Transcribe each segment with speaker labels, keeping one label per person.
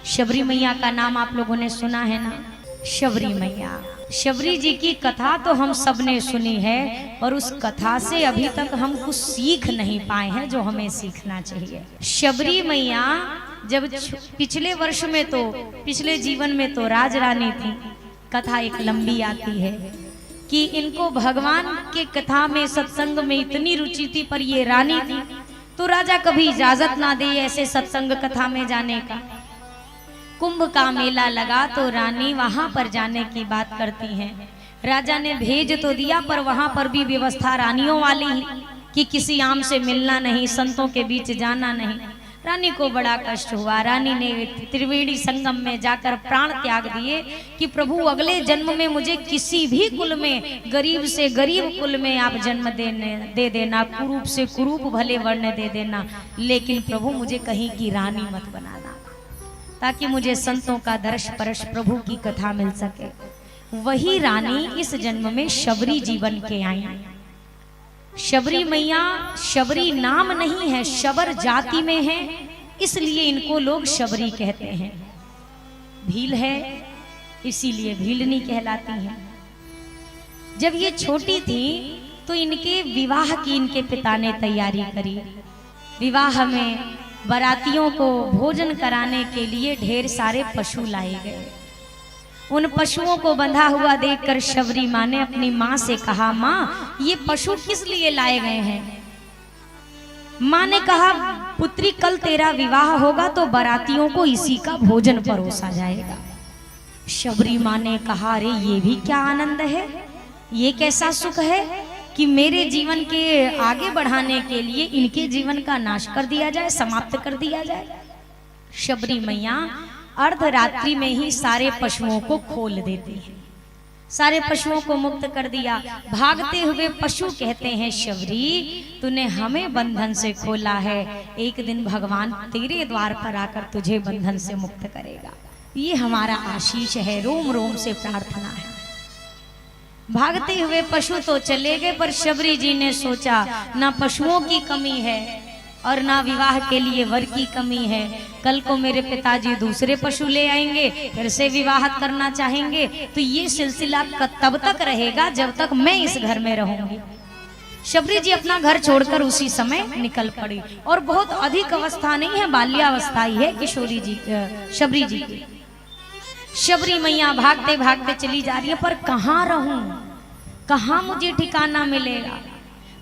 Speaker 1: शबरी मैया का नाम आप लोगों ने सुना है ना। शबरी मैया, शबरी जी की कथा तो हम सब ने सुनी है और उस कथा से अभी तक हम कुछ सीख नहीं पाए हैं जो हमें सीखना चाहिए। शबरी मैया जब पिछले वर्ष में तो पिछले जीवन में तो राजरानी थी। कथा एक लंबी आती है कि इनको भगवान के कथा में सत्संग में इतनी रुचि थी, पर ये रानी थी तो राजा कभी इजाजत ना दे ऐसे सत्संग कथा में जाने का। कुंभ का मेला लगा तो रानी वहां पर जाने की बात करती हैं। राजा ने भेज तो दिया पर वहां पर भी व्यवस्था रानियों वाली ही कि किसी आम से मिलना नहीं, संतों के बीच जाना नहीं। रानी को बड़ा कष्ट हुआ। रानी ने त्रिवेणी संगम में जाकर प्राण त्याग दिए कि प्रभु अगले जन्म में मुझे किसी भी कुल में, गरीब से गरीब कुल में आप जन्म दे देना, कुरूप से कुरूप भले वर्ण दे देना, लेकिन प्रभु मुझे कहीं की रानी मत बनाना, ताकि मुझे संतों का दर्श परश प्रभु की कथा मिल सके। वही रानी इस जन्म में शबरी जी बन के आई। शबरी मैया शबरी नाम नहीं है, शबर जाति में है, इसलिए इनको लोग शबरी कहते हैं। भील है इसीलिए भीलनी कहलाती हैं। जब ये छोटी थी तो इनके विवाह की इनके पिता ने तैयारी करी। विवाह में बारातियों को भोजन कराने के लिए ढेर सारे पशु लाए गए। उन पशुओं को बंधा हुआ देखकर शबरी माँ ने अपनी माँ से कहा, माँ ये पशु किस लिए लाए गए हैं? माँ ने कहा, पुत्री कल तेरा विवाह होगा तो बारातियों को इसी का भोजन परोसा जाएगा। शबरी माँ ने कहा, अरे ये भी क्या आनंद है, ये कैसा सुख है कि मेरे जीवन के आगे बढ़ाने के लिए इनके जीवन का नाश कर दिया जाए, समाप्त कर दिया जाए। शबरी मैया अर्धरात्रि में ही सारे पशुओं को खोल देती है। सारे पशुओं को मुक्त कर दिया। भागते हुए पशु कहते हैं, शबरी तूने हमें बंधन से खोला है, एक दिन भगवान तेरे द्वार पर आकर तुझे बंधन से मुक्त करेगा। ये हमारा आशीष है, रोम रोम से प्रार्थना है। भागते हुए पशु तो चले गए, पर शबरी जी ने सोचा ना पशुओं की कमी है और ना विवाह के लिए वर की कमी है। कल को मेरे पिताजी दूसरे पशु ले आएंगे, फिर से विवाह करना चाहेंगे, तो ये सिलसिला तब तक रहेगा जब तक मैं इस घर में रहूंगी। शबरी जी अपना घर छोड़कर उसी समय निकल पड़ी। और बहुत अधिक अवस्था नहीं है, बाल्यावस्था ही है किशोरी जी शबरी जी की। शबरी मैया भागते भागते चली जा रही है, पर कहाँ रहूं, कहाँ मुझे ठिकाना मिलेगा?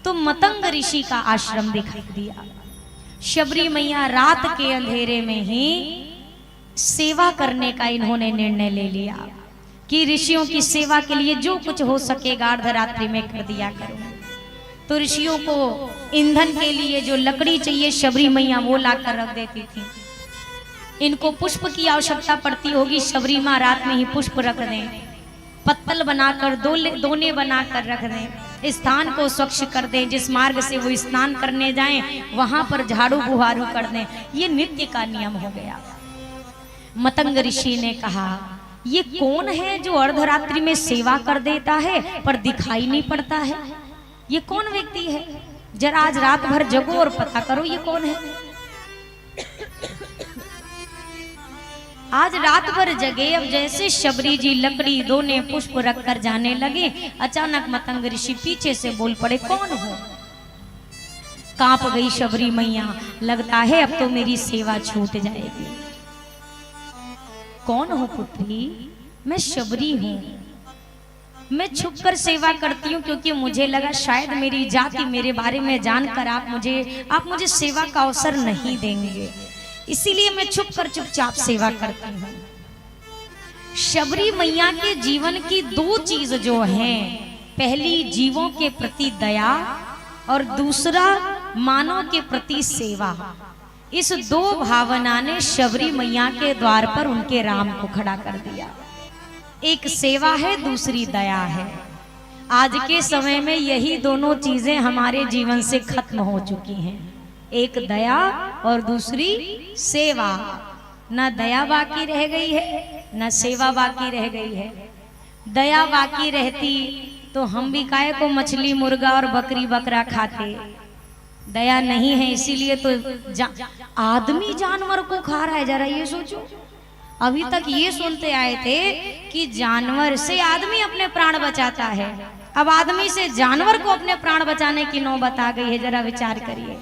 Speaker 1: तो मतंग ऋषि का आश्रम दिखाई दिया। शबरी मैया रात के अंधेरे में ही सेवा करने का इन्होंने निर्णय ले लिया कि ऋषियों की सेवा के लिए जो कुछ हो सकेगा अर्धरात्रि में कर दिया करूं। तो ऋषियों को ईंधन के लिए जो लकड़ी चाहिए शबरी मैया वो लाकर रख देती थी। इनको पुष्प की आवश्यकता पड़ती होगी, शबरी माँ रात में ही पुष्प रख दें, पत्तल बनाकर दोने बनाकर रख दें, स्थान को स्वच्छ कर दें, जिस मार्ग से वो स्नान करने जाएं वहां पर झाड़ू बुहारू कर दें। ये नित्य का नियम हो गया। मतंग ऋषि ने कहा, ये कौन है जो अर्धरात्रि में सेवा कर देता है पर दिखाई नहीं पड़ता है? ये कौन व्यक्ति है? जरा आज रात भर जगो और पता करो ये कौन है। आज रात भर जगे। अब जैसे शबरी जी लकड़ी दोने पुष्प रखकर जाने लगे, अचानक मतंग ऋषि पीछे से बोल पड़े, कौन हो? कांप गई शबरी मैया, लगता है अब तो मेरी सेवा छूट जाएगी। कौन हो पुत्री? मैं शबरी हूं, मैं छुपकर सेवा करती हूँ क्योंकि मुझे लगा शायद मेरी जाति मेरे बारे में जानकर आप मुझे सेवा का अवसर नहीं देंगे, इसीलिए मैं छुप कर चुपचाप सेवा करती हूँ। शबरी मैया के जीवन की दो चीज जो हैं, पहली जीवों के प्रति दया और दूसरा मानव के प्रति सेवा। इस दो भावना ने शबरी मैया के द्वार पर उनके राम को खड़ा कर दिया। एक सेवा है, दूसरी दया है। आज के समय में यही दोनों चीजें हमारे जीवन से खत्म हो चुकी हैं, एक दया और दूसरी सेवा। न दया बाकी रह गई है, न सेवा बाकी रह गई है। दया बाकी रहती तो हम भी काहे को मछली मुर्गा और बकरी बकरा खाते। दया नहीं है इसीलिए तो आदमी जानवर को खा रहा है। जरा ये सोचो, अभी तक ये सुनते आए थे कि जानवर से आदमी अपने प्राण बचाता है, अब आदमी से जानवर को अपने प्राण बचाने की नौबत आ गई है। जरा विचार करिए,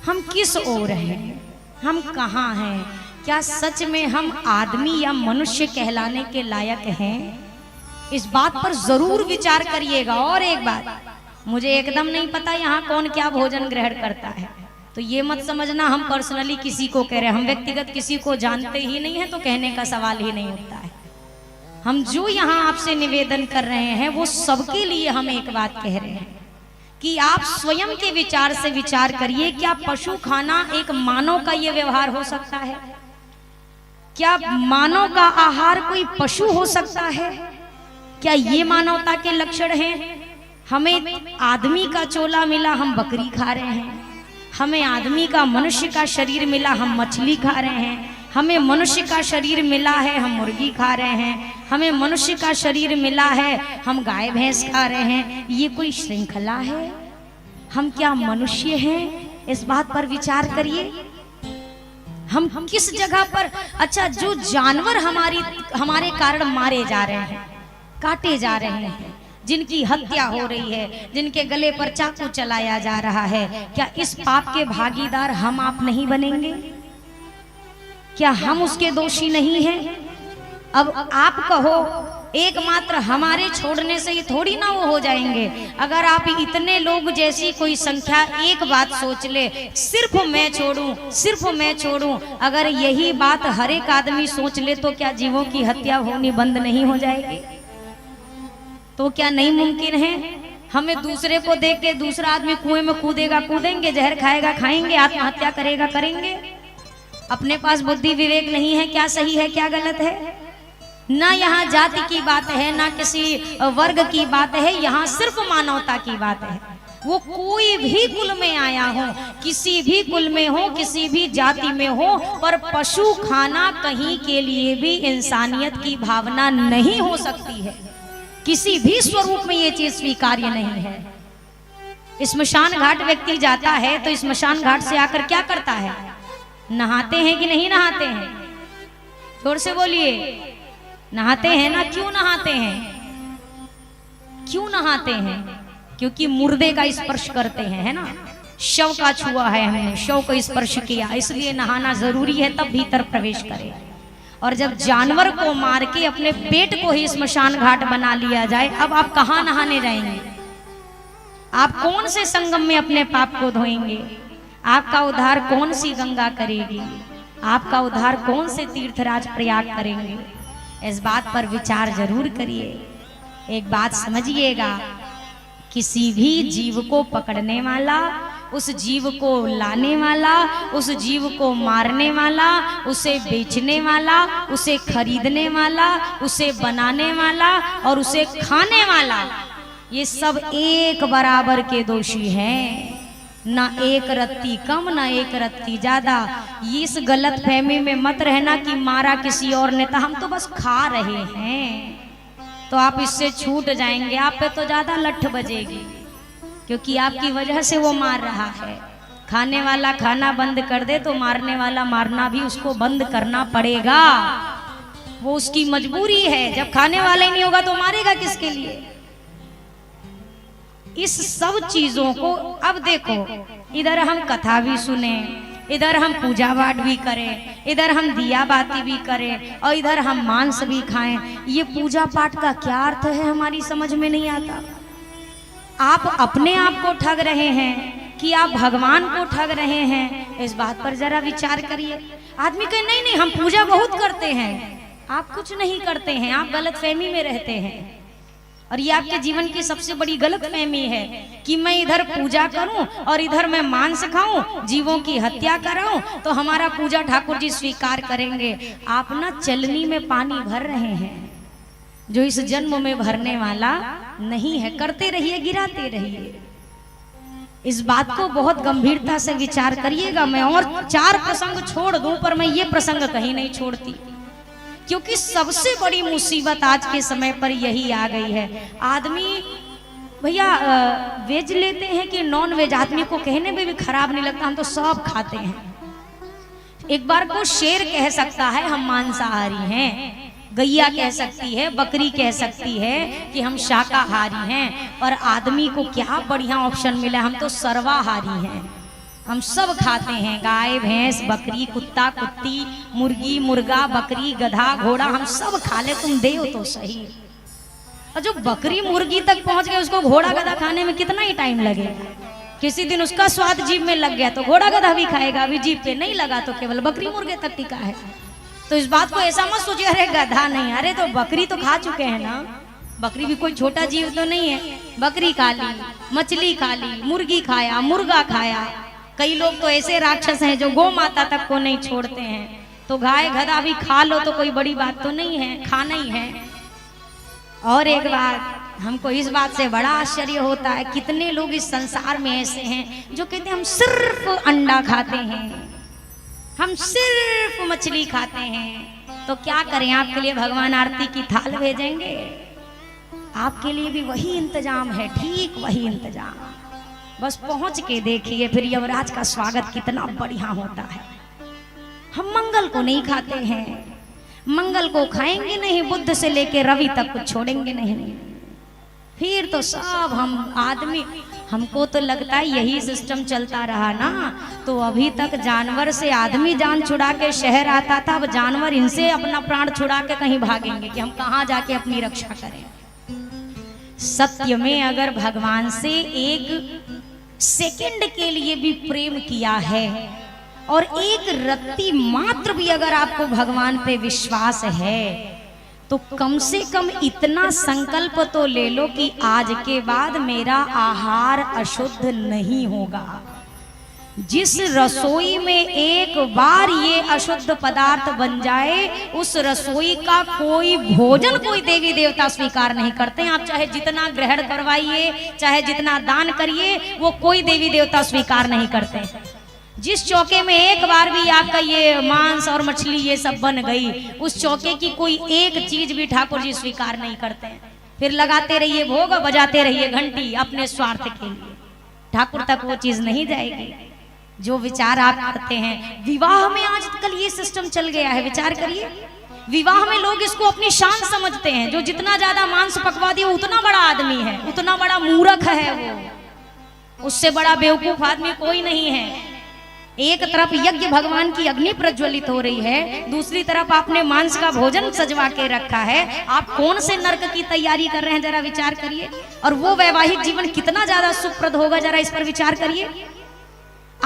Speaker 1: हम किस ओर हैं, हम कहाँ हैं? क्या सच में हम आदमी या मनुष्य कहलाने के लायक हैं? इस बात पर जरूर विचार करिएगा। और एक बात, मुझे एकदम नहीं पता यहाँ कौन क्या भोजन ग्रहण करता है, तो ये मत समझना हम पर्सनली किसी को कह रहे हैं, हम व्यक्तिगत किसी को जानते ही नहीं है, तो कहने का सवाल ही नहीं उठता है। हम जो यहाँ आपसे निवेदन कर रहे हैं वो सबके लिए हम एक बात कह रहे हैं कि आप स्वयं के विचार से विचार करिए, क्या पशु खाना एक मानव का ये व्यवहार हो सकता है? क्या मानव का आहार कोई पशु हो सकता है? क्या ये मानवता के लक्षण हैं? हमें आदमी का चोला मिला, हम बकरी खा रहे हैं। हमें आदमी का मनुष्य का शरीर मिला, हम मछली खा रहे हैं। हमें मनुष्य का शरीर मिला है, हम मुर्गी खा रहे हैं। हमें मनुष्य का शरीर मिला है, हम गाय भैंस खा रहे हैं। ये कोई श्रृंखला है? हम क्या मनुष्य हैं? इस बात पर विचार करिए। हम किस जगह पर, अच्छा जो जानवर हमारे कारण मारे जा रहे हैं, काटे जा रहे हैं, जिनकी हत्या हो रही है, जिनके गले पर चाकू चलाया जा रहा है, क्या इस पाप के भागीदार हम आप नहीं बनेंगे? क्या हम उसके दोषी नहीं हैं? अब आप कहो एकमात्र हमारे छोड़ने से ये थोड़ी ना वो हो जाएंगे। अगर आप इतने लोग जैसी कोई संख्या एक बात सोच ले, सिर्फ मैं छोड़ूं, सिर्फ मैं छोड़ूं, अगर यही बात हर एक आदमी सोच ले तो क्या जीवों की हत्या होनी बंद नहीं हो जाएगी? तो क्या नहीं मुमकिन है? हमें दूसरे को देख के दूसरा आदमी कुएं में कूदेगा कूदेंगे, जहर खाएगा खाएंगे, आत्महत्या करेगा करेंगे। अपने पास बुद्धि विवेक नहीं है, क्या सही है क्या गलत है? ना यहाँ जाति की बात है, ना किसी वर्ग की बात है, यहाँ सिर्फ मानवता की बात है। वो कोई भी कुल में आया हो, किसी भी कुल में हो, किसी भी जाति में हो, पर पशु खाना कहीं के लिए भी इंसानियत की भावना नहीं हो सकती है। किसी भी स्वरूप में ये चीज स्वीकार्य नहीं है। स्मशान घाट व्यक्ति जाता है तो स्मशान घाट से आकर क्या करता है? नहाते हैं कि नहीं नहाते हैं? जोर से बोलिए, नहाते हैं ना? क्यों नहाते हैं? क्यों नहाते हैं? क्योंकि मुर्दे का स्पर्श करते हैं, है ना? शव का छुआ है हमने, शव को स्पर्श किया, इसलिए नहाना जरूरी है, तब भीतर प्रवेश करे। और जब जानवर को मार के अपने पेट को ही स्मशान घाट बना लिया जाए, अब आप कहाँ नहाने जाएंगे? आप कौन से संगम में अपने पाप को धोएंगे? आपका उद्धार कौन सी गंगा करेगी? आपका उद्धार कौन से तीर्थराज प्रयाग करेंगे? इस बात पर विचार जरूर करिए। एक बात समझिएगा, किसी भी जीव को पकड़ने वाला, उस जीव को लाने वाला, उस जीव को मारने वाला, उसे बेचने वाला, उसे खरीदने वाला, उसे बनाने वाला और उसे खाने वाला, ये सब एक बराबर के दोषी हैं। ना एक रत्ती कम, ना एक रत्ती ज्यादा। इस गलत फहमी में मत रहना कि मारा किसी और ने था, हम तो बस खा रहे हैं, तो आप इससे छूट जाएंगे। आप पे तो ज्यादा लठ बजेगी, क्योंकि आपकी वजह से वो मार रहा है। खाने वाला खाना बंद कर दे तो मारने वाला मारना भी उसको बंद करना पड़ेगा, वो उसकी मजबूरी है। जब खाने वाला ही नहीं होगा तो मारेगा किसके लिए? इस सब चीजों को, अब देखो, इधर हम कथा भी सुने, इधर हम पूजा पाठ भी करें, इधर हम दिया बाती भी करें और इधर हम मांस भी खाएं। ये पूजा पाठ का क्या अर्थ है हमारी समझ में नहीं आता। आप अपने आप को ठग रहे हैं कि आप भगवान को ठग रहे हैं? इस बात पर जरा विचार करिए। आदमी कहे नहीं नहीं हम पूजा बहुत करते हैं, आप कुछ नहीं करते हैं, आप गलतफहमी में रहते हैं। और ये आपके जीवन की सबसे बड़ी गलतफहमी है कि मैं इधर पूजा करूं और इधर मैं मांस खाऊं, जीवों की हत्या कराऊं, तो हमारा पूजा ठाकुर जी स्वीकार करेंगे। आप ना चलनी में पानी भर रहे हैं जो इस जन्म में भरने वाला नहीं है। करते रहिए, गिराते रहिए। इस बात को बहुत गंभीरता से विचार करिएगा। मैं और 4 प्रसंग छोड़ दूं, पर मैं ये प्रसंग कहीं नहीं छोड़ती, क्योंकि सबसे बड़ी मुसीबत आज के समय पर यही आ गई है। आदमी भैया वेज लेते हैं कि नॉन वेज, आदमी को कहने में भी खराब नहीं लगता, हम तो सब खाते हैं। एक बार को शेर कह सकता है हम मांसाहारी हैं, गैया कह सकती है, बकरी कह सकती है कि हम शाकाहारी हैं, और आदमी को क्या बढ़िया ऑप्शन मिला, हम तो सर्वाहारी हैं, हम सब खाते हैं, गाय भैंस बकरी कुत्ता कुत्ती मुर्गी मुर्गा बकरी गधा घोड़ा हम सब खा ले, तुम दे तो सही। और जो बकरी मुर्गी तक पहुंच गए उसको घोड़ा गधा खाने में कितना ही टाइम लगेगा। किसी दिन उसका स्वाद जीभ में लग गया तो घोड़ा गधा भी खाएगा, अभी जीभ पे नहीं लगा तो केवल बकरी मुर्गे तक टिका है। तो इस बात को ऐसा मत सोचिए अरे गधा नहीं, अरे तो बकरी तो खा चुके हैं ना, बकरी भी कोई छोटा जीव तो नहीं है। बकरी खा ली, मछली खा ली, मुर्गी खाया, मुर्गा खाया। कई लोग तो ऐसे राक्षस हैं जो गौ माता तक को नहीं छोड़ते हैं, तो गाय गधा भी खा लो तो कोई बड़ी बात तो नहीं है, खाना ही है। और एक बात हमको इस बात से बड़ा आश्चर्य होता है, कितने लोग इस संसार में ऐसे हैं जो कहते हैं हम सिर्फ अंडा खाते हैं, हम सिर्फ मछली खाते हैं। तो क्या करें, आपके लिए भगवान आरती की थाल भेजेंगे, आपके लिए भी वही इंतजाम है, ठीक वही इंतजाम, बस पहुंच के देखिए फिर यमराज का स्वागत कितना बढ़िया होता है। हम मंगल को नहीं खाते हैं, मंगल को खाएंगे नहीं, बुद्ध से लेके रवि तक कुछ छोड़ेंगे नहीं, फिर तो सब हम आदमी, हमको तो लगता है यही सिस्टम चलता रहा ना तो अभी तक जानवर से आदमी जान छुड़ा के शहर आता था, अब जानवर इनसे अपना प्राण छुड़ा के कहीं भागेंगे कि हम कहाँ जाके अपनी रक्षा करें। सत्य में अगर भगवान से एक सेकंड के लिए भी प्रेम किया है और एक रत्ती मात्र भी अगर आपको भगवान पे विश्वास है तो कम से कम इतना संकल्प तो ले लो कि आज के बाद मेरा आहार अशुद्ध नहीं होगा। जिस रसोई में एक बार ये अशुद्ध पदार्थ बन जाए उस रसोई का कोई भोजन कोई देवी देवता स्वीकार नहीं करते हैं। आप चाहे जितना ग्रहण करवाइए, चाहे जितना दान करिए, वो कोई देवी देवता स्वीकार नहीं करते। जिस चौके में एक बार भी आपका ये मांस और मछली ये सब बन गई, उस चौके की कोई एक चीज भी ठाकुर जी स्वीकार नहीं करते हैं। फिर लगाते रहिए भोग, बजाते रहिए घंटी अपने स्वार्थ के लिए, ठाकुर तक वो चीज नहीं जाएगी। जो विचार आप करते हैं, विवाह में आजकल ये सिस्टम चल गया है, विचार करिए, विवाह में लोग इसको अपनी शान समझते हैं। जो जितना ज्यादा मांस पकवा दिए उतना बड़ा आदमी है, उतना बड़ा मूर्ख है वो, उससे बड़ा बेवकूफ आदमी कोई नहीं है। एक तरफ यज्ञ भगवान की अग्नि प्रज्वलित हो रही है, दूसरी तरफ आपने मांस का भोजन सजवा के रखा है। आप कौन से नरक की तैयारी कर रहे हैं, जरा विचार करिए। और वो वैवाहिक जीवन कितना ज्यादा सुखप्रद होगा, जरा इस पर विचार करिए।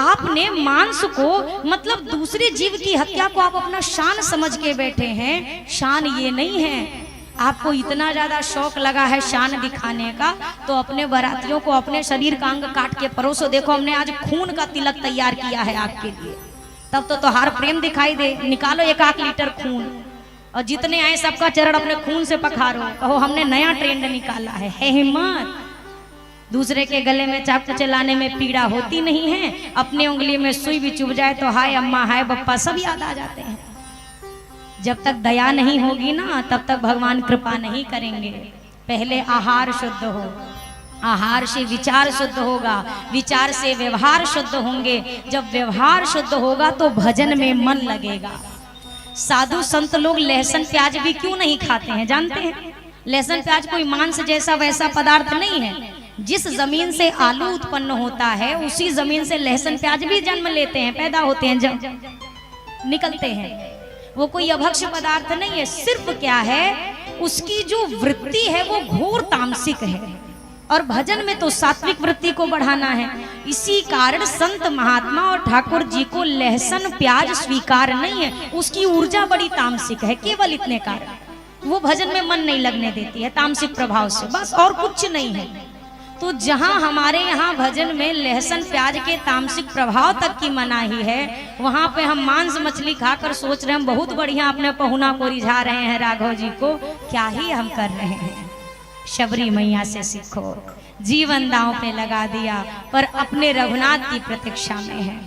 Speaker 1: आपने मांस को मतलब दूसरे जीव की हत्या को आप अपना शान समझ के बैठे हैं। शान ये नहीं है। आपको इतना ज्यादा शौक लगा है शान दिखाने का, तो अपने बारातियों को अपने शरीर का अंग काट के परोसो। देखो हमने आज खून का तिलक तैयार किया है आपके लिए, तब तो त्योहार प्रेम दिखाई दे। निकालो 1 लीटर खून और जितने आए सबका चरण अपने खून से पखारो, कहो हमने नया ट्रेंड निकाला है हिम्मत। दूसरे के गले में चाकू चलाने में पीड़ा होती नहीं है, अपने उंगली में सुई भी चुभ जाए तो हाय अम्मा हाय बप्पा सब याद आ जाते हैं। जब तक दया नहीं होगी ना तब तक भगवान कृपा नहीं करेंगे। पहले आहार शुद्ध हो, आहार से विचार शुद्ध होगा, विचार से व्यवहार शुद्ध होंगे, जब व्यवहार शुद्ध होगा तो भजन में मन लगेगा। साधु संत लोग लहसुन प्याज भी क्यों नहीं खाते हैं जानते हैं? लहसुन प्याज कोई मांस जैसा वैसा पदार्थ नहीं है। जिस जमीन से आलू उत्पन्न होता है उसी जमीन से लहसुन प्याज भी जन्म लेते हैं, पैदा होते हैं, जब निकलते हैं। वो कोई अभक्ष पदार्थ नहीं है। सिर्फ क्या है, उसकी जो वृत्ति है वो घोर तामसिक है, और भजन में तो सात्विक वृत्ति को बढ़ाना है। इसी कारण संत महात्मा और ठाकुर जी को लहसुन प्याज स्वीकार नहीं है। उसकी ऊर्जा बड़ी तामसिक है, केवल इतने कारण वो भजन में मन नहीं लगने देती है, तामसिक प्रभाव से, बस और कुछ नहीं है। तो जहां हमारे यहाँ भजन में लहसुन प्याज के तामसिक प्रभाव तक की मनाही है, वहां पे हम मांस मछली खाकर सोच रहे हैं हम बहुत बढ़िया अपने पहुना को रिझा रहे हैं राघव जी को। क्या ही हम कर रहे हैं। शबरी मैया से सीखो, जीवन दांव पे लगा दिया पर अपने रघुनाथ की प्रतीक्षा में है।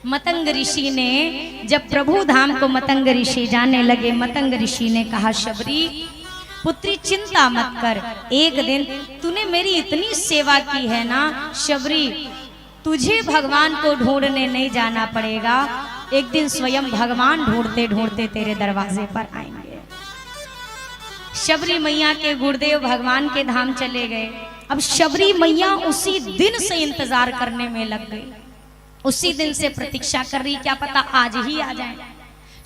Speaker 1: मतंग ऋषि ने जब प्रभु धाम को मतंग ऋषि जाने लगे, मतंग ऋषि ने कहा शबरी पुत्री चिंता मत कर, एक दिन तूने मेरी इतनी सेवा की है ना शबरी, तुझे भगवान को ढूंढने नहीं जाना पड़ेगा। एक दिन स्वयं भगवान ढूंढते ढूंढते तेरे दरवाजे पर आएंगे। शबरी मैया के गुरुदेव भगवान के धाम चले गए। अब शबरी मैया उसी दिन से इंतजार करने में लग गई, उसी दिन से प्रतीक्षा कर रही, क्या पता आज ही आ जाए।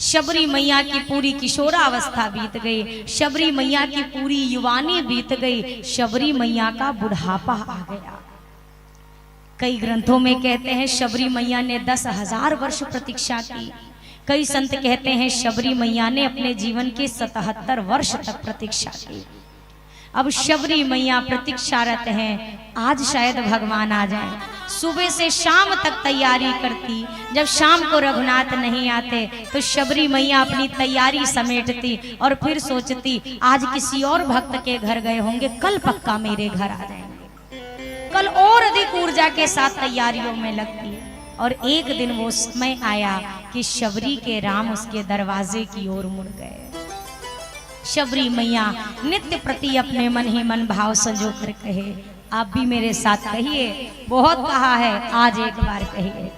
Speaker 1: शबरी मैया की पूरी किशोरावस्था बीत गई, शबरी मैया की पूरी युवानी बीत गई, शबरी मैया का बुढ़ापा आ गया। कई ग्रंथों में कहते हैं शबरी मैया ने 10,000 वर्ष प्रतीक्षा की। कई संत कहते हैं शबरी मैया ने अपने जीवन के 77 वर्ष तक प्रतीक्षा की। अब शबरी मैया प्रतीक्षारत हैं, आज शायद भगवान आ जाए। सुबह से शाम तक तैयारी करती, जब शाम को रघुनाथ नहीं आते तो शबरी मैया अपनी तैयारी समेटती और फिर सोचती आज किसी और भक्त के घर गए होंगे, कल पक्का मेरे घर आ जाएंगे। कल और अधिक ऊर्जा के साथ तैयारियों में लगती। और एक दिन वो समय आया कि शबरी के राम उसके दरवाजे की ओर मुड़ गए। शबरी मैया नित्य प्रति अपने मन ही मन भाव संजो कर कहे, आप भी मेरे साथ कहिए, बहुत कहा है, आज एक बार कहिए।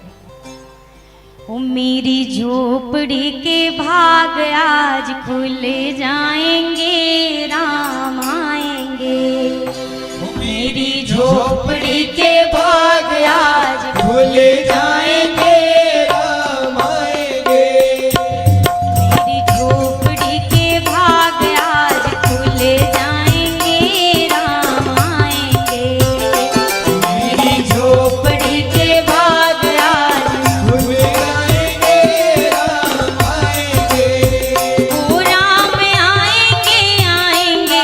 Speaker 1: ओ मेरी झोपड़ी के भाग आज खुल जाएंगे, राम आएंगे। मेरी झोपड़ी के भाग आज खुल जाएंगे, राम आएंगे। मेरी झोपड़ी के भाग आज खुल जाएंगे, राम आएंगे। मेरी झोपड़ी के भाग आज खुल जाएंगे, राम आएंगे। ओ राम आएंगे, आएंगे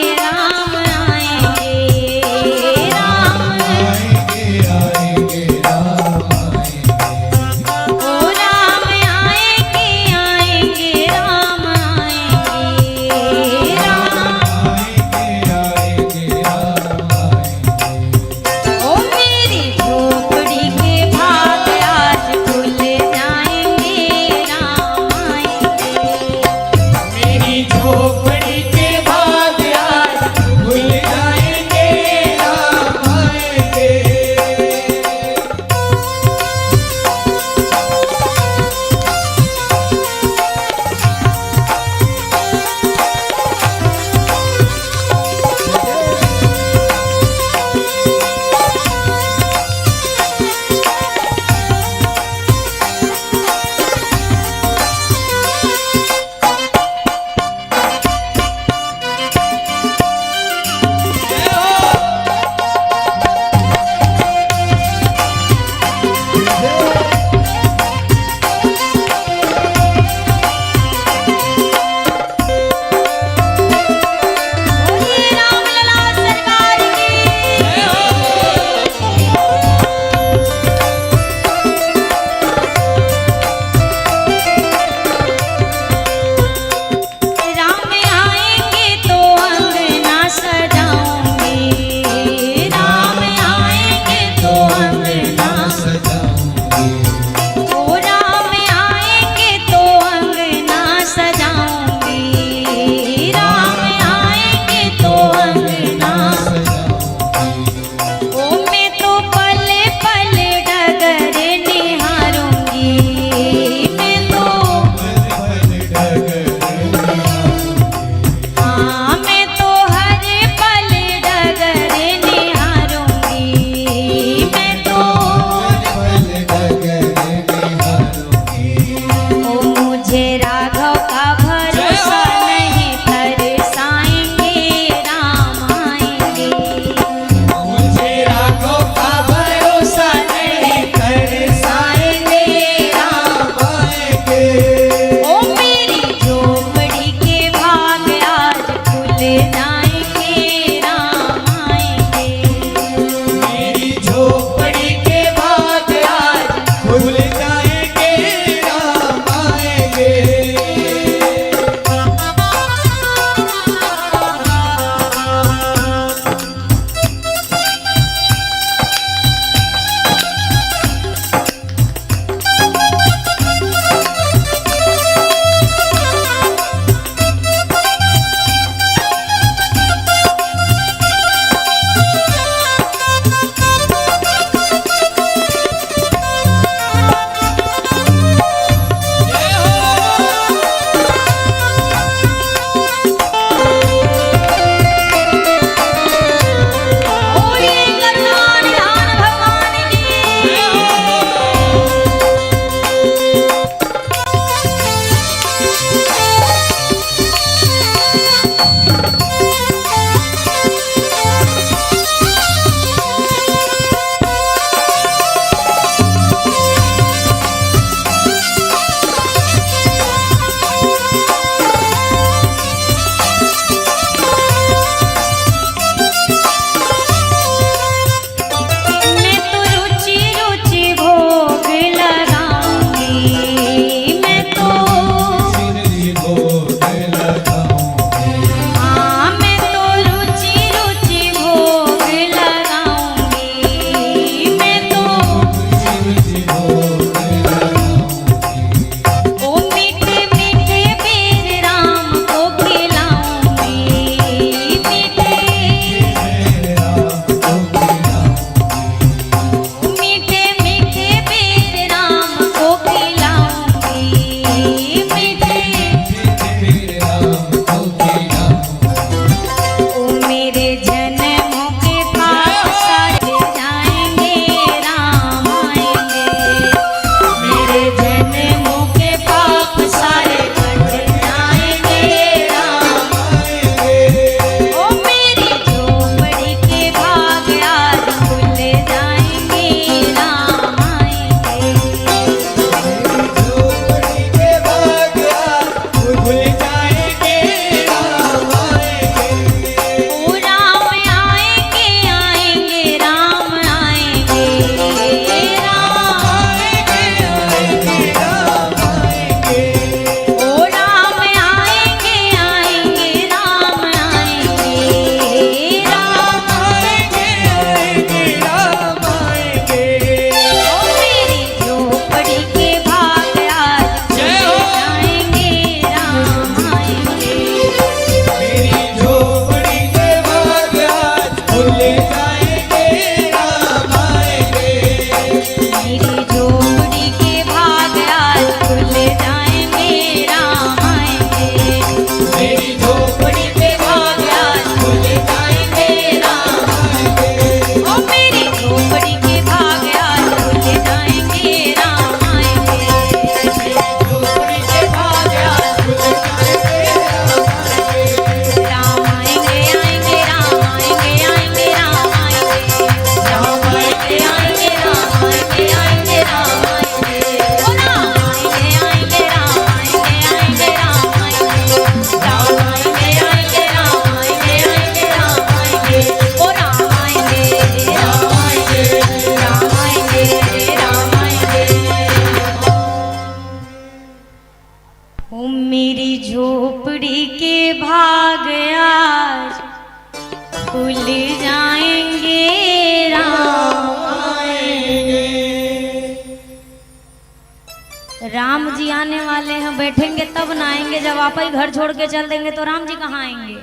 Speaker 1: राम जी आने वाले हैं, बैठेंगे तब ना आएंगे। जब आप ही घर छोड़ के चल देंगे तो राम जी कहाँ आएंगे।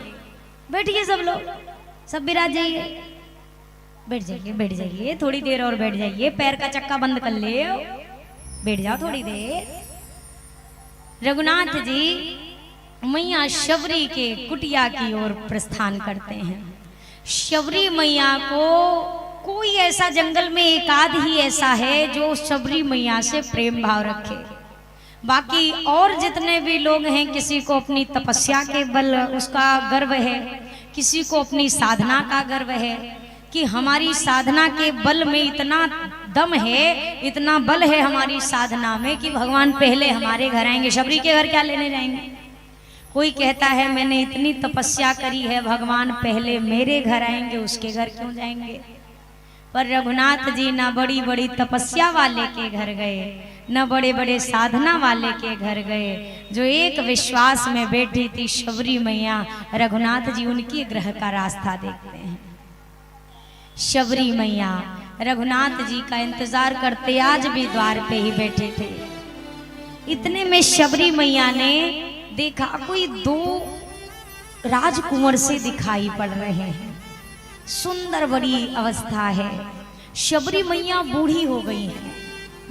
Speaker 1: बैठिए सब लोग, सब विराज जाइए, बैठ जाइए, बैठ जाइए, थोड़ी देर और बैठ जाइए, पैर का चक्का बंद कर ले, बैठ जाओ थोड़ी देर। रघुनाथ जी मैया शबरी के कुटिया की ओर प्रस्थान करते हैं। शबरी मैया को कोई ऐसा जंगल में एक आध ही ऐसा है जो शबरी मैया से प्रेम भाव रखे। बाकी और जितने भी लोग हैं, किसी को अपनी तपस्या के बल उसका गर्व है, किसी को अपनी साधना का गर्व है कि हमारी साधना के बल में इतना दम है, इतना बल है हमारी साधना में कि भगवान पहले हमारे घर आएंगे। शबरी के घर क्या लेने जाएंगे। कोई कहता है मैंने इतनी तपस्या करी है, भगवान पहले मेरे घर आएंगे, उसके घर क्यों जाएंगे। पर रघुनाथ जी ना बड़ी बड़ी तपस्या वाले के घर गए, न बड़े बड़े साधना वाले के घर गए। जो एक विश्वास में बैठी थी शबरी मैया, रघुनाथ जी उनकी ग्रह का रास्ता देखते हैं। शबरी मैया रघुनाथ जी का इंतजार करते आज भी द्वार पे ही बैठे थे। इतने में शबरी मैया ने देखा कोई दो राजकुंवर से दिखाई पड़ रहे हैं, सुंदर बड़ी अवस्था है। शबरी मैया बूढ़ी हो गई हैं,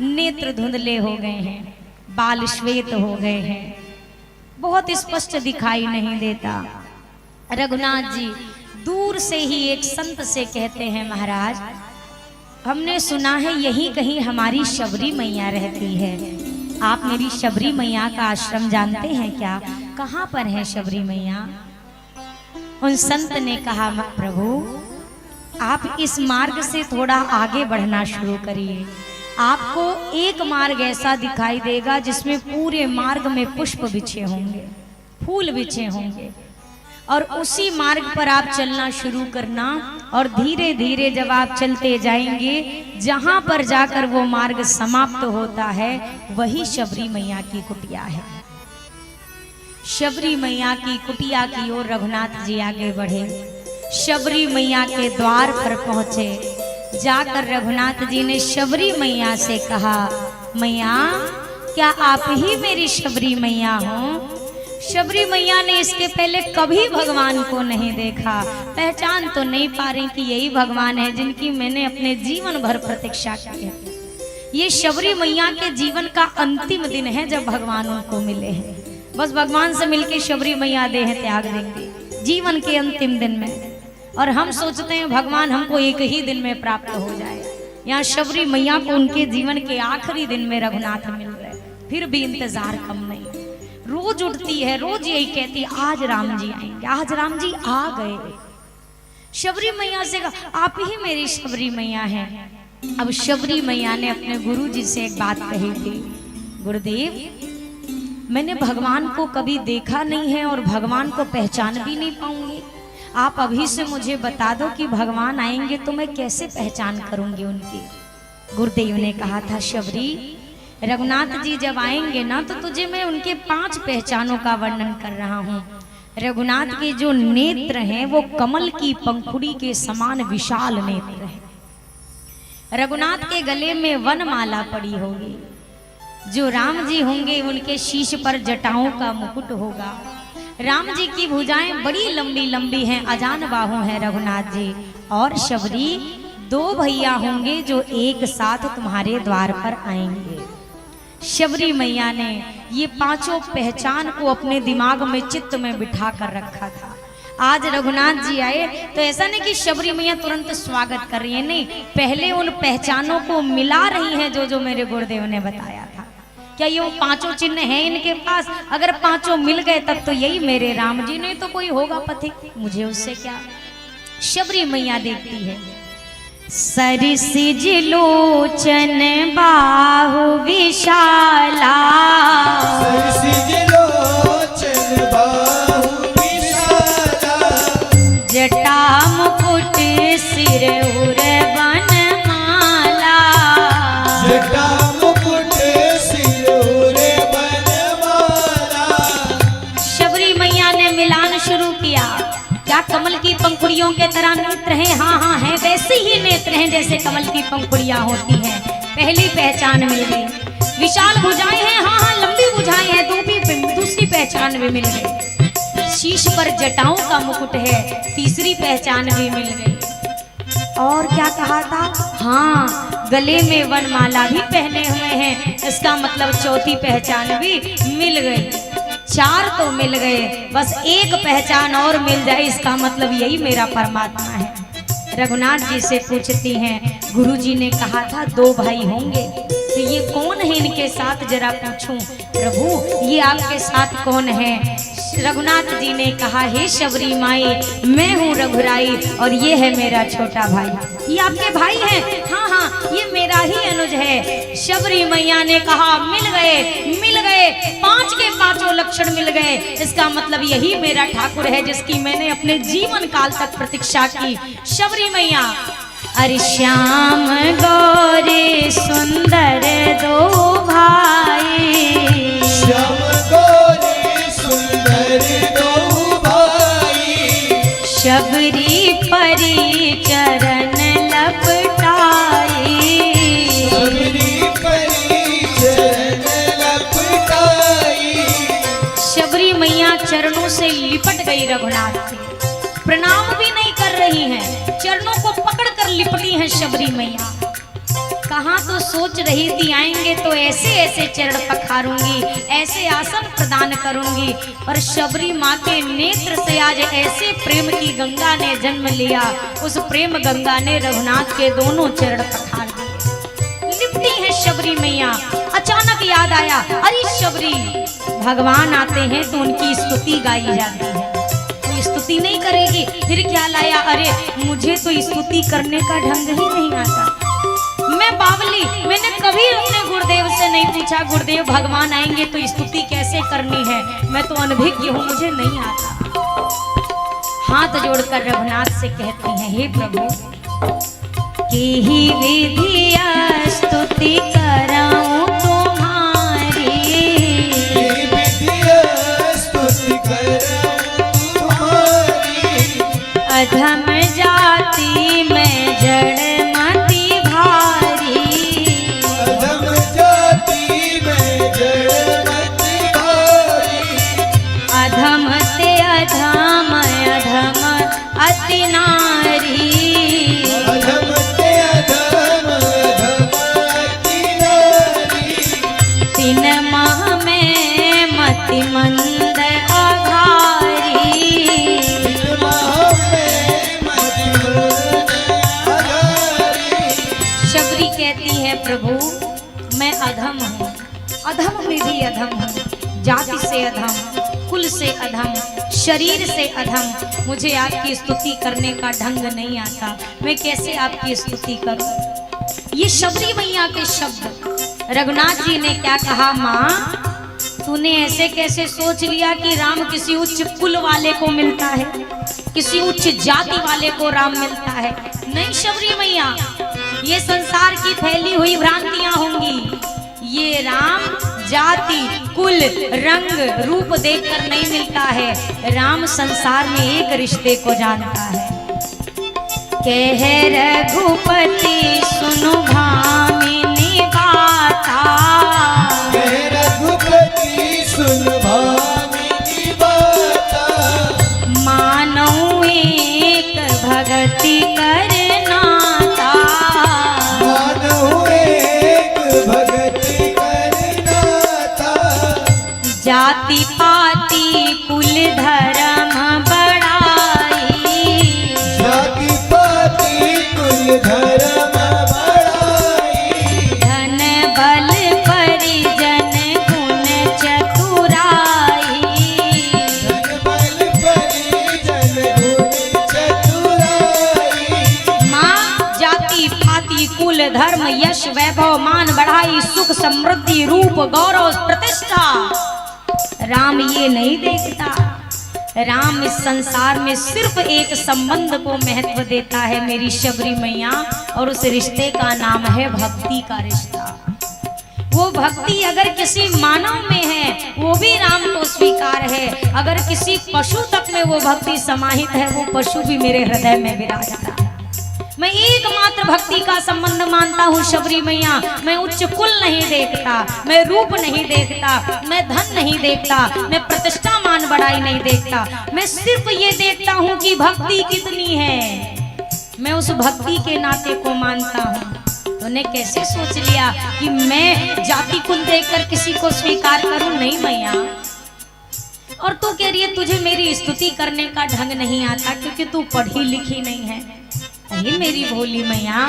Speaker 1: नेत्र धुंधले हो गए हैं, बाल श्वेत हो गए हैं, बहुत स्पष्ट दिखाई नहीं देता। रघुनाथ जी दूर से ही एक संत से कहते हैं, महाराज हमने सुना है यहीं कहीं हमारी शबरी मैया रहती है, आप मेरी शबरी मैया का आश्रम जानते हैं क्या, कहाँ पर है शबरी मैया। उन संत ने कहा प्रभु आप इस मार्ग से थोड़ा आगे बढ़ना शुरू करिए, आपको एक मार्ग ऐसा दिखाई देगा जिसमें पूरे मार्ग में पुष्प बिछे होंगे, फूल बिछे होंगे, और उसी मार्ग पर आप चलना शुरू करना। और धीरे धीरे जब आप चलते जाएंगे, जहां पर जाकर वो मार्ग समाप्त होता है वही शबरी मैया की कुटिया है। शबरी मैया की कुटिया की ओर रघुनाथ जी आगे बढ़े। शबरी मैया के द्वार पर पहुंचे। जाकर रघुनाथ जी ने शबरी मैया से कहा, मैया क्या आप ही मेरी शबरी मैया हो? शबरी मैया ने इसके पहले कभी भगवान को नहीं देखा, पहचान तो नहीं पा रही कि यही भगवान है जिनकी मैंने अपने जीवन भर प्रतीक्षा की है। ये शबरी मैया के जीवन का अंतिम दिन है जब भगवान उनको मिले हैं। बस भगवान से मिलके शबरी मैया देह त्याग देंगे जीवन के अंतिम दिन में। और हम सोचते हैं भगवान हमको एक ही दिन में प्राप्त हो जाए। यहाँ शबरी मैया को उनके जीवन के आखिरी दिन में रघुनाथ मिल रहे, फिर भी इंतजार कम नहीं। रोज उठती है, रोज यही कहती है, आज राम जी आएंगे, आज राम जी आ गए। शबरी मैया से कहा, आप ही मेरी शबरी मैया हैं। अब शबरी मैया ने अपने गुरु जी से एक बात कही थी, गुरुदेव मैंने भगवान को कभी देखा नहीं है और भगवान को पहचान भी नहीं पाऊंगी। आप अभी से मुझे बता दो कि भगवान आएंगे तो मैं कैसे पहचान करूंगी उनकी। गुरुदेव ने कहा था, शबरी रघुनाथ जी जब आएंगे ना तो तुझे मैं उनके 5 पहचानों का वर्णन कर रहा हूँ। रघुनाथ के जो नेत्र हैं वो कमल की पंखुड़ी के समान विशाल नेत्र हैं। रघुनाथ के गले में वनमाला पड़ी होगी। जो राम जी होंगे उनके शीश पर जटाओं का मुकुट होगा। राम जी की भुजाएं बड़ी लंबी लंबी हैं, अजान बाहु हैं रघुनाथ जी। और शबरी 2 भैया होंगे जो एक साथ तुम्हारे द्वार पर आएंगे। शबरी मैया ने ये 5 पहचान को अपने दिमाग में चित्त में बिठा कर रखा था। आज रघुनाथ जी आए तो ऐसा नहीं कि शबरी मैया तुरंत स्वागत कर रही है, नहीं, पहले उन पहचानों को मिला रही हैं जो मेरे गुरुदेव ने बताया था। क्या ये वो 5 चिन्ह हैं इनके पास? अगर 5 मिल गए तब तो यही मेरे राम जी, नहीं तो कोई होगा पथिक, मुझे उससे क्या। शबरी मैया देखती है, सरसिज लोचन बाहु विशाला,
Speaker 2: सरसिज लोचन बाहु विशाला,
Speaker 1: जटा मुकुट सिर उर बनमाला,
Speaker 2: जटा मुकुट सिर उर बनमाला।
Speaker 1: शबरी मैया ने मिलान शुरू किया। क्या कमल की पंखुड़ियों के तरह नेत्र हैं? हाँ हाँ हैं, वैसे ही नेत्र हैं जैसे कमल की पंखुड़ियां होती हैं। पहली पहचान मिल गई। विशाल भुजाएं हैं, हाँ हाँ लंबी भुजाएं हैं, दूसरी पहचान भी मिल गई। शीश पर जटाओं का मुकुट है, तीसरी पहचान भी मिल गई। और क्या कहा था? हाँ, गले में वनमाला भी पहने हुए हैं, इसका मतलब चौथी पहचान भी मिल गई। 4 तो मिल गए, बस एक पहचान और मिल जाए, इसका मतलब यही मेरा परमात्मा है। रघुनाथ जी से पूछती हैं, गुरुजी ने कहा था 2 भाई होंगे, तो ये कौन है इनके साथ जरा पूछूं। प्रभु ये आपके साथ कौन है? रघुनाथ जी ने कहा, हे शबरी माई, मैं हूँ रघुराई और ये है मेरा छोटा भाई। ये आपके भाई हैं? हाँ हाँ ये मेरा ही अनुज है। शबरी मैया ने कहा, मिल गए 5 के 5 लक्षण मिल गए, इसका मतलब यही मेरा ठाकुर है जिसकी मैंने अपने जीवन काल तक प्रतीक्षा की। शबरी मैया, अरे श्याम गौरे सुंदर 2 भाई,
Speaker 2: श्याम गौरे सुंदर 2 भाई,
Speaker 1: शबरी परी चरण लपटाई,
Speaker 2: शबरी परी चरण लपटाई।
Speaker 1: शबरी मैया चरणों से लिपट गई रघुनाथ से, प्रणाम भी नहीं कर रही हैं, चरणों को पकड़ कर लिपटी हैं शबरी मैया। कहाँ तो सोच रही थी आएंगे तो ऐसे ऐसे चरण पखारूंगी, ऐसे आसन प्रदान करूंगी, पर शबरी माँ के नेत्र से आज ऐसे प्रेम की गंगा ने जन्म लिया। उस प्रेम गंगा ने रघुनाथ के दोनों चरण पखार दिए। लिपटी है शबरी मैया। अचानक याद आया, अरे शबरी, भगवान आते हैं तो उनकी स्तुति गाई जाती है, तो स्तुति नहीं करेगी? फिर क्या लाया? अरे मुझे तो स्तुति करने का ढंग ही नहीं आता, मैं बावली, मैंने कभी अपने गुरुदेव से नहीं पूछा, गुरुदेव भगवान आएंगे तो स्तुति कैसे करनी है, मैं तो अनभिज्ञ हूँ, मुझे नहीं आता। हाथ जोड़कर रघुनाथ से कहती हैं, हे प्रभु, के ही विधि स्तुति कराऊं तुम्हारी,
Speaker 2: विधि स्तुति
Speaker 1: अधम जाति में जड़ मति भारी,
Speaker 2: अधम जाति में जड़ मति भारी,
Speaker 1: अधम ते अधम अधम अति नारी,
Speaker 2: अधम ते अधम अधम अति नारी,
Speaker 1: तीन माह में मति मंद अघारी।
Speaker 2: तीन माह में मति मंद अघारी।
Speaker 1: शबरी कहती है प्रभु मैं अधम हूँ, अधम में भी अधम हूँ, जाति से अधम, कुल से अधम, शरीर से अधम। मुझे आपकी स्तुति करने का ढंग नहीं आता, मैं कैसे आपकी स्तुति करूं। ये शबरी मैया के शब्द। रघुनाथ जी ने क्या कहा, माँ तूने ऐसे कैसे सोच लिया कि राम किसी उच्च कुल वाले को मिलता है, किसी उच्च जाति वाले को राम मिलता है। नहीं शबरी मैया, ये संसार की फैली हुई भ्रांतियां होंगी। ये राम जाति कुल रंग रूप देखकर नहीं मिलता है, राम संसार में एक रिश्ते को जानता है। कह रघुपति सुनु भामिनी बाता,
Speaker 2: कह रघुपति सुन भामिनी बाता,
Speaker 1: मानऊ एक भगति करनाता,
Speaker 2: मानहु एक भगति करनाता,
Speaker 1: जाति पाति कुल धर्म बढ़ाई,
Speaker 2: जाति पाति कुल धर्म बढ़ाई,
Speaker 1: धन बल परिजन गुण चतुराई।
Speaker 2: धन बल परिजन गुण चतुराई,
Speaker 1: माँ जाति पाति कुल धर्म यश वैभव मान बढ़ाई, सुख समृद्धि रूप गौरव प्रतिष्ठा। राम ये नहीं देखता, राम इस संसार में सिर्फ एक संबंध को महत्व देता है मेरी शबरी मैया, और उस रिश्ते का नाम है भक्ति का रिश्ता। वो भक्ति अगर किसी मानव में है वो भी राम को स्वीकार है, अगर किसी पशु तक में वो भक्ति समाहित है वो पशु भी मेरे हृदय में विराजता है। मैं एकमात्र भक्ति का संबंध मानता हूँ शबरी मैया। मैं उच्च कुल नहीं देखता, मैं रूप नहीं देखता, मैं धन नहीं देखता, मैं प्रतिष्ठा मान बढ़ाई नहीं देखता, मैं सिर्फ ये देखता हूँ कि भक्ति कितनी है। मैं उस भक्ति के नाते को मानता हूँ। तूने कैसे सोच लिया कि मैं जाति कुल देखकर किसी को स्वीकार करूं? नहीं मैया। और तू कह रही है तुझे मेरी स्तुति करने का ढंग नहीं आता क्योंकि तू पढ़ी लिखी नहीं है। अरे मेरी भोली मैया,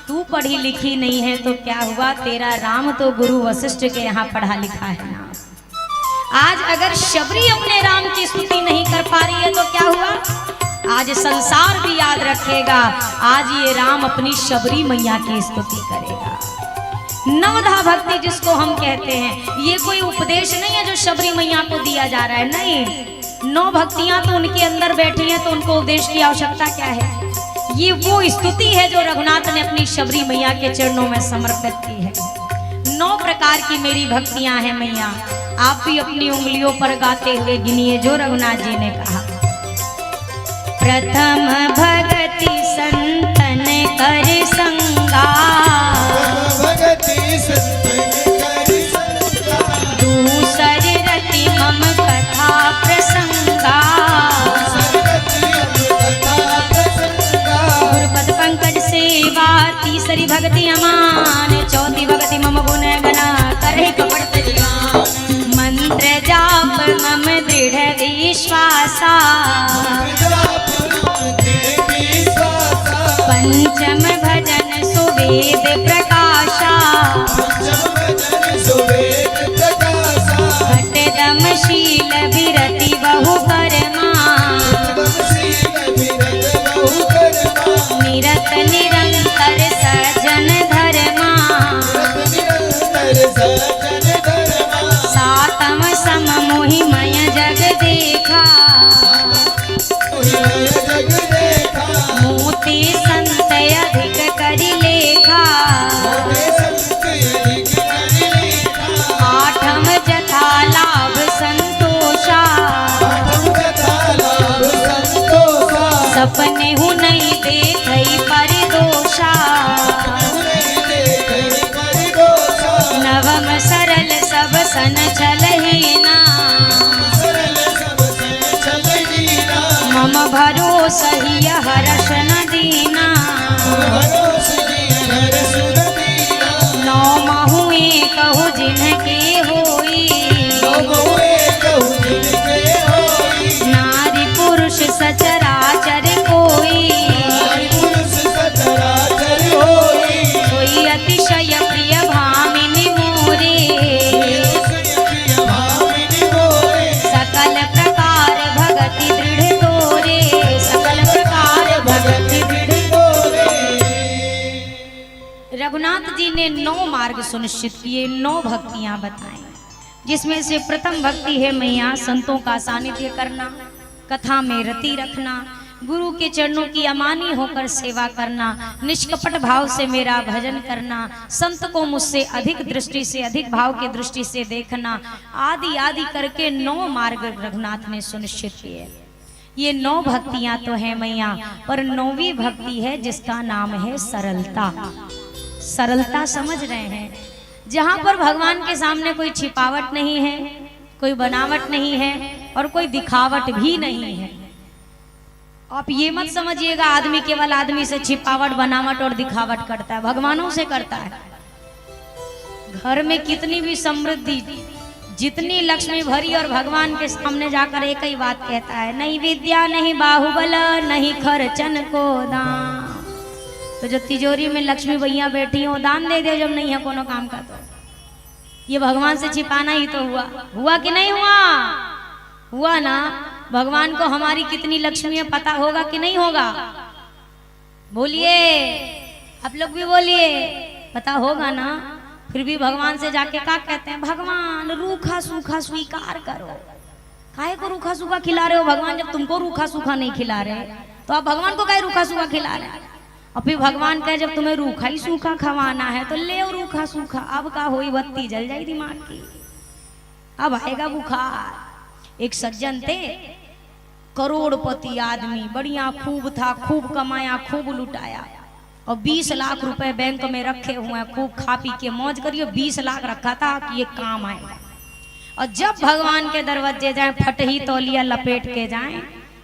Speaker 1: तू पढ़ी लिखी नहीं है तो क्या हुआ, तेरा राम तो गुरु वशिष्ठ के यहाँ पढ़ा लिखा है ना। आज अगर शबरी अपने राम की स्तुति नहीं कर पा रही है तो क्या हुआ, आज संसार भी याद रखेगा, आज ये राम अपनी शबरी मैया की स्तुति करेगा। नवधा भक्ति जिसको हम कहते हैं, ये कोई उपदेश नहीं है जो शबरी मैया को दिया जा रहा है, नहीं। 9 भक्तियां तो उनके अंदर बैठी हैं तो उनको उपदेश की आवश्यकता क्या है। ये वो स्तुति है जो रघुनाथ ने अपनी शबरी मैया के चरणों में समर्पित की है। 9 प्रकार की मेरी भक्तियां हैं मैया, आप भी अपनी उंगलियों पर गाते हुए गिनिए जो रघुनाथ जी ने कहा। प्रथम भगति संतन कर संगा,
Speaker 2: भगति संतन कर संगा,
Speaker 1: दूसर रति मम कथा प्रसंगा, गुरुपद पंकज सेवा, तीसरी भक्ति अमान, चौथी भक्ति मम गुण गना करे कपट दीवान, मंत्र जाप मम दृढ़ विश्वासा, पंचम भजन सुवेद प्रकाशा, घटदम शील विरति बहु कर्मा, निरत निरंतर सजन धर्मा, सातम सम मोहि मय जग देखा, मोती संत अधिक करि लेखा, आठम जथा लाभ संतोषा, सपने हूँ नहीं देखई पर दोषा नवम सरल सब सन चलही ना मम भरोसा ही हर्ष न दीना नौ महुए कहु जिनके होई नारी पुरुष सचराचर कोई कोई अतिशय प्रिय भामिनी मोरे सकल प्रकार भगति दृढ़ तोरे सकल प्रकार भगति दृढ़ रघुनाथ जी ने 9 मार्ग सुनिश्चित किए, 9 भक्तियां बताई, जिसमें से प्रथम भक्ति है मैया संतों का सानिध्य करना, कथा में रति रखना, गुरु के चरणों की अमानी होकर सेवा करना, निष्कपट भाव से मेरा भजन करना, संत को मुझसे अधिक दृष्टि से अधिक भाव की दृष्टि से देखना, आदि आदि करके 9 मार्ग रघुनाथ ने सुनिश्चित किए। ये 9 भक्तियां तो है मैया, पर 9वीं भक्ति है जिसका नाम है सरलता। सरलता समझ रहे हैं, जहां पर भगवान के सामने कोई छिपावट नहीं है, कोई बनावट नहीं है और कोई दिखावट भी नहीं है। आप ये मत समझिएगा आदमी केवल आदमी से छिपावट बनावट और दिखावट करता है, भगवानों से करता है। घर में कितनी भी समृद्धि, जितनी लक्ष्मी भरी और भगवान के सामने जाकर एक ही बात कहता है, नहीं विद्या नहीं बाहुबल नहीं खर्चन को दान। तो जो तिजोरी में लक्ष्मी भैया बैठी हो दान दे दे जब नहीं है कोनो काम का, तो ये भगवान से छिपाना ही तो हुआ कि नहीं हुआ? हुआ ना। भगवान को हमारी कितनी लक्ष्मी है पता होगा कि नहीं होगा? बोलिए, आप लोग भी बोलिए, पता होगा ना। फिर भी भगवान से जाके क्या कहते हैं, भगवान रूखा सूखा स्वीकार करो। काहे को रूखा सूखा खिला रहे हो भगवान, जब तुमको रूखा सूखा नहीं खिला रहे तो आप भगवान को काहे रूखा सूखा खिला रहे हैं? और फिर भगवान कहे जब तुम्हें रूखा ही सूखा खवाना है तो ले रूखा सूखा। अब का होई, बत्ती जल जाए दिमाग की, अब आएगा बुखार। एक सज्जन थे, करोड़पति आदमी, बढ़िया खूब था, खूब कमाया, खूब लुटाया और 20 लाख रुपए बैंक में रखे हुए हैं, खूब खा पी के मौज करिए। 20 लाख रखा था कि ये काम आएगा। और जब भगवान के दरवाजे जाए, फट ही तौलिया लपेट के जाए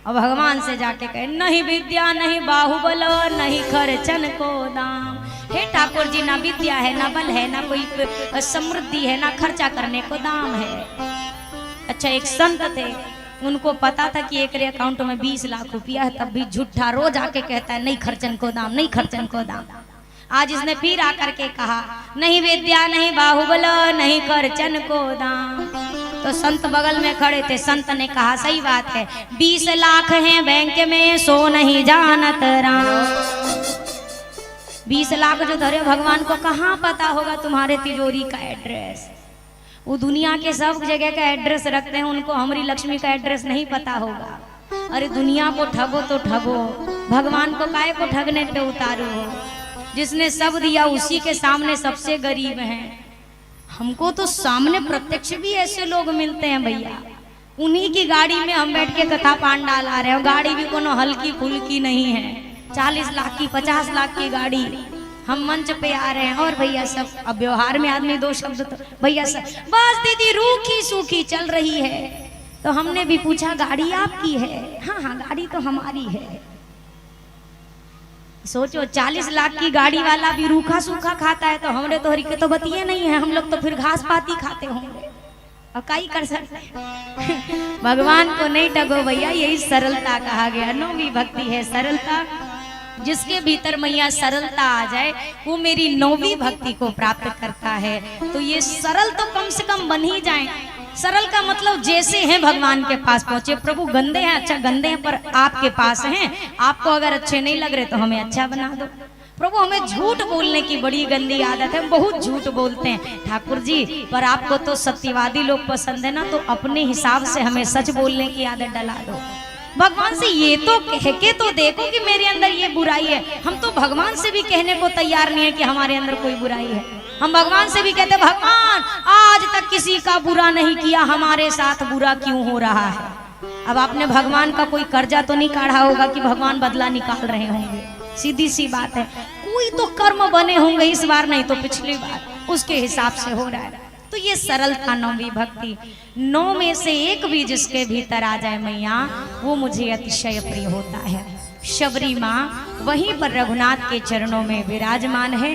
Speaker 1: और भगवान से जाके कहे, नहीं विद्या नहीं बाहुबल नहीं खर्चन को दाम। हे ठाकुर जी, ना विद्या है, ना बल है, ना कोई समृद्धि है, ना खर्चा करने को दाम है। अच्छा, एक संत थे, उनको पता था कि एक अकाउंट में 20 लाख रुपया है, तब भी झूठा रोज आके कहता है नहीं खर्चन को दाम, नहीं खर्चन को दाम। आज इसने फिर आकर के कहा, नहीं विद्या नहीं बाहुबल नहीं खर्चन को दाम। तो संत बगल में खड़े थे, संत ने कहा, सही बात है, 20 लाख हैं बैंक में सो नहीं जानत राम। 20 लाख जो धरे भगवान को कहाँ पता होगा तुम्हारे तिजोरी का एड्रेस? वो दुनिया के सब जगह का एड्रेस रखते हैं, उनको हमारी लक्ष्मी का एड्रेस नहीं पता होगा। अरे दुनिया को ठगो तो ठगो, भगवान को काहे को ठगने पे उतारो हो? जिसने सब दिया उसी के सामने सबसे गरीब हैं। हमको तो सामने प्रत्यक्ष भी ऐसे लोग मिलते हैं भैया, उन्हीं की गाड़ी में हम बैठ के कथा पांडाल आ रहे हैं। गाड़ी भी कोनो हल्की फुल्की नहीं है, 40 लाख की 50 लाख की गाड़ी, हम मंच पे आ रहे हैं। और भैया सब, अब व्यवहार में आदमी 2 शब्द तो भैया सब, बस दीदी रूखी सूखी चल रही है। तो हमने भी पूछा, गाड़ी आपकी है? हाँ हाँ गाड़ी तो हमारी है। सोचो, 40 लाख की गाड़ी वाला भी रूखा सूखा खाता है, तो हमने तो हरी के तो बतिये नहीं है, हम लोग तो फिर घास पाती खाते होंगे। और काई कर सकते हैं? भगवान को नहीं ठगो भैया, यही सरलता कहा गया। 9वीं भक्ति है सरलता। जिसके भीतर मैया सरलता आ जाए वो मेरी 9वीं भक्ति को प्राप्त करता है। तो ये सरल तो कम से कम बन ही जाए। सरल का मतलब जैसे हैं भगवान के पास पहुंचे। प्रभु गंदे हैं, अच्छा गंदे हैं पर आपके पास हैं, आपको अगर अच्छे नहीं लग रहे तो हमें अच्छा बना दो। प्रभु हमें झूठ बोलने की बड़ी गंदी आदत है, बहुत झूठ बोलते हैं ठाकुर जी, पर आपको तो सत्यवादी लोग पसंद है ना, तो अपने हिसाब से हमें सच बोलने की आदत डला दो। भगवान से ये तो कह के तो देखो कि मेरे अंदर ये बुराई है। हम तो भगवान से भी कहने को तैयार नहीं है कि हमारे अंदर कोई बुराई है। हम भगवान से भी कहते भगवान आज तक किसी का बुरा नहीं किया, हमारे साथ बुरा क्यों हो रहा है? अब आपने भगवान का कोई कर्जा तो नहीं काढ़ा होगा कि भगवान बदला निकाल रहे होंगे। सीधी सी बात है, कोई तो कर्म बने होंगे इस बार, नहीं तो पिछली बार, उसके हिसाब से हो रहा है। तो ये सरल था नौवीं भक्ति। 9 में से एक भी जिसके भीतर आ जाए मैया, वो मुझे अतिशय प्रिय होता है। शबरी माँ वहीं पर रघुनाथ के चरणों में विराजमान है।